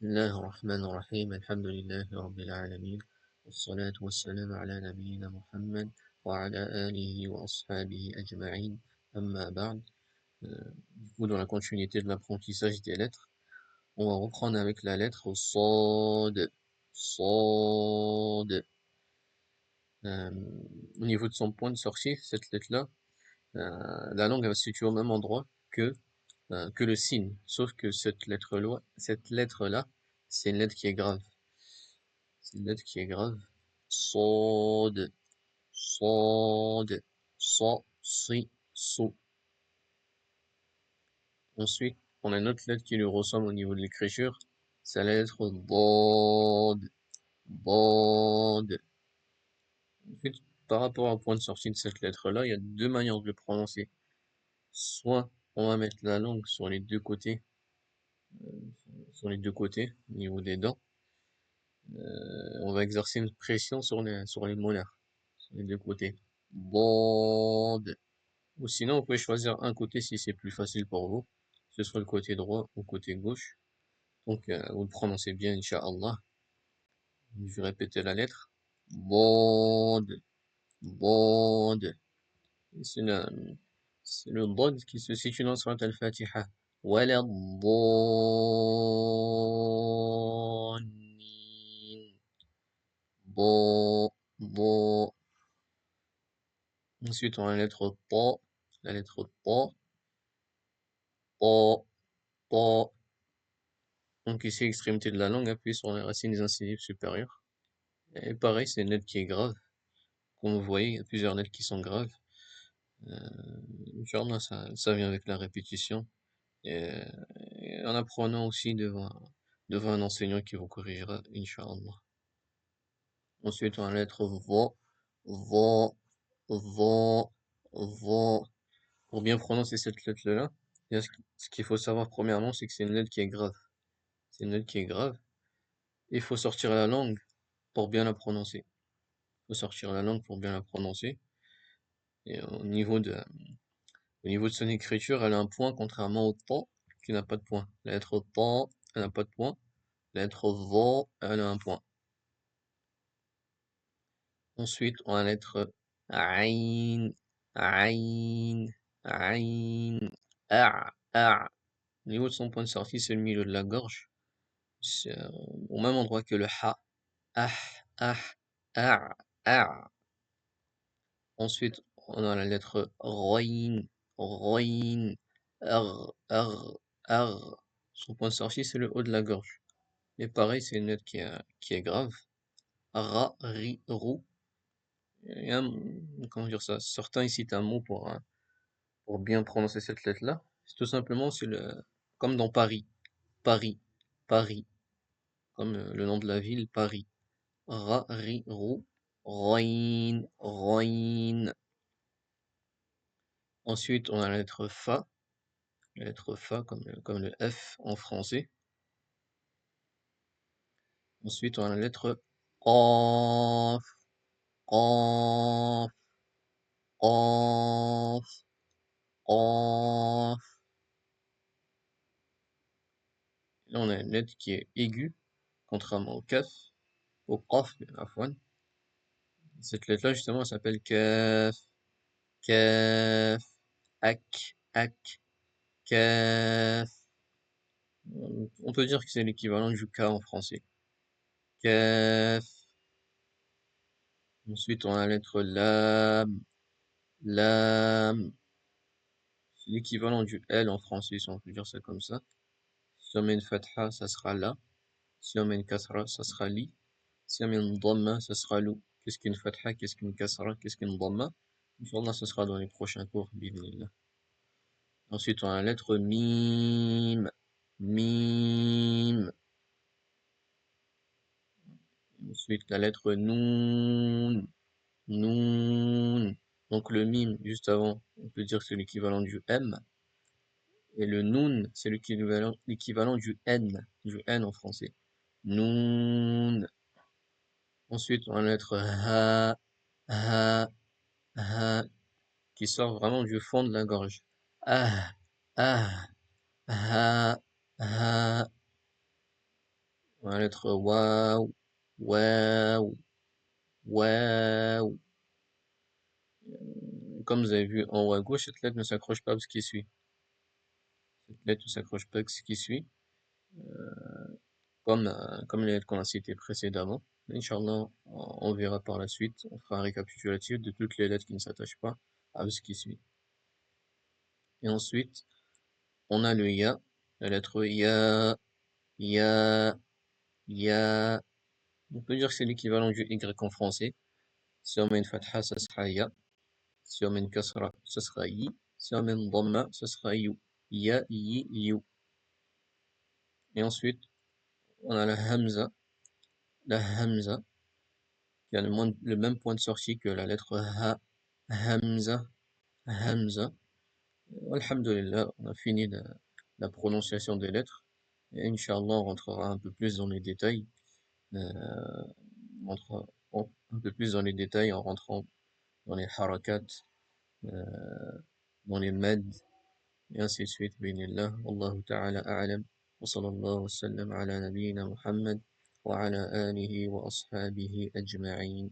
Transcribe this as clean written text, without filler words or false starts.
بسم الله الرحمن الرحيم الحمد لله رب العالمين والصلاة والسلام على نبينا محمد وعلى آله وأصحابه أجمعين أما بعد. Du coup, dans la continuité de l'apprentissage des lettres, on va reprendre avec la lettre Sod. Sod. Euh, Au niveau de son point de sortie, cette lettre-là, la langue elle va se situer au même endroit que le signe, sauf que cette lettre-là, c'est une lettre qui est grave. C'est une lettre qui est grave. Sod, sod, so, si, so. Ensuite, on a une autre lettre qui lui ressemble au niveau de l'écriture. C'est la lettre Dod, Dod. Ensuite, par rapport au point de sortie de cette lettre-là, il y a deux manières de le prononcer. Soit on va mettre la langue sur les deux côtés, au niveau des dents. On va exercer une pression sur les molaires, sur les deux côtés. Dod. Ou sinon, vous pouvez choisir un côté si c'est plus facile pour vous, que ce soit le côté droit ou le côté gauche. Donc, vous le prononcez bien, Inch'Allah. Je vais répéter la lettre. Bod, bod. C'est le, c'est le bod qui se situe dans Surat Al-Fatiha. Wala ddallin. Bo, bo. Ensuite, on a la lettre ta. La lettre ta, ta, ta. Donc ici, extrémité de la langue, appuyez sur les racines des incisives supérieures. Et pareil, c'est une lettre qui est grave. Comme vous voyez, il y a plusieurs lettres qui sont graves. Inch'Allah, ça vient avec la répétition. Et, et en apprenant aussi devant un enseignant qui vous corrigera, Inch'Allah. Ensuite, on a la lettre va, va, va, va. Pour bien prononcer cette lettre-là, ce qu'il faut savoir premièrement, c'est que c'est une lettre qui est grave. C'est une lettre qui est grave. Il faut sortir la langue pour bien la prononcer. Il faut sortir la langue pour bien la prononcer. Et au niveau de son écriture, elle a un point, contrairement au ta, qui n'a pas de point. La lettre ta, elle n'a pas de point. La lettre va, elle a un point. Ensuite, on a la lettre aïn, aïn, aïn, a. Au niveau de son point de sortie, c'est le milieu de la gorge. C'est au même endroit que le ha. Ah, ah, a, a. Ensuite, on a la lettre Roin, Roin, R, R. Son point de sortie, c'est le haut de la gorge. Et pareil, c'est une lettre qui est grave. Ra, ri, rou. Il y a comment dire ça? Certains ici citent un mot pour bien prononcer cette lettre-là. C'est tout simplement, comme dans Paris. Paris, Paris. Comme le nom de la ville, Paris. Ra, ri, rou. Roin, Roin. Ensuite, on a la lettre Fa. La lettre Fa comme le F en français. Ensuite, on a la lettre Qaf, Qaf, Qaf, Qaf. Là, on a une lettre qui est aiguë, contrairement au Kaf, au Qaf, afwan. Cette lettre-là, justement, elle s'appelle Kaf, Kaf, Ak, Kaf. On peut dire que c'est l'équivalent du K en français. Kaf. Ensuite, on a la lettre Lam, Lam. C'est l'équivalent du L en français, si on peut dire ça comme ça. Si on met une fatha, ça sera la. Si on met une kasra, ça sera li. Si on met une dhamma, ça sera lou. Qu'est-ce qu'une fatha, qu'est-ce qu'une kasra, qu'est-ce qu'une dhamma? Inch'Allah, ce sera dans les prochains cours, bismillah. Ensuite, on a la lettre mim, mim. Ensuite, la lettre noun, noun. Donc le mim, juste avant, on peut dire que c'est l'équivalent du M. Et le noun, c'est l'équivalent du N en français. Noun. Ensuite, on a la lettre ha, ha, ha, qui sort vraiment du fond de la gorge. Ah, ah, ah, ah. La lettre waouh, waouh, waouh. Comme vous avez vu en haut à gauche, cette lettre ne s'accroche pas à ce qui suit. Cette lettre ne s'accroche pas à ce qui suit, comme les lettres qu'on a citées précédemment. Inch'Allah, on verra par la suite. On fera un récapitulatif de toutes les lettres qui ne s'attachent pas à ce qui suit. Et ensuite, on a le ya, la lettre ya, ya, ya. On peut dire que c'est l'équivalent du y en français. Si on met une fatha, ça sera ya. Si on met une kasra, ça sera yi. Si on met une dhamma, ça sera you. Ya, yi, you. Et ensuite, on a la hamza. La hamza, qui a le même point de sortie que la lettre ha. Hamza, hamza. Alhamdulillah, on a fini la prononciation des lettres. Et Inch'Allah, on rentrera un peu plus dans les détails. On rentrera un peu plus dans les détails en rentrant dans les harakat, euh, dans les mads, et ainsi de suite. Bismillah. Wallahu ta'ala a'lam. Wa sallallahu wa sallam ala nabiyyina Muhammad wa ala alihi wa ashabihi ajma'in.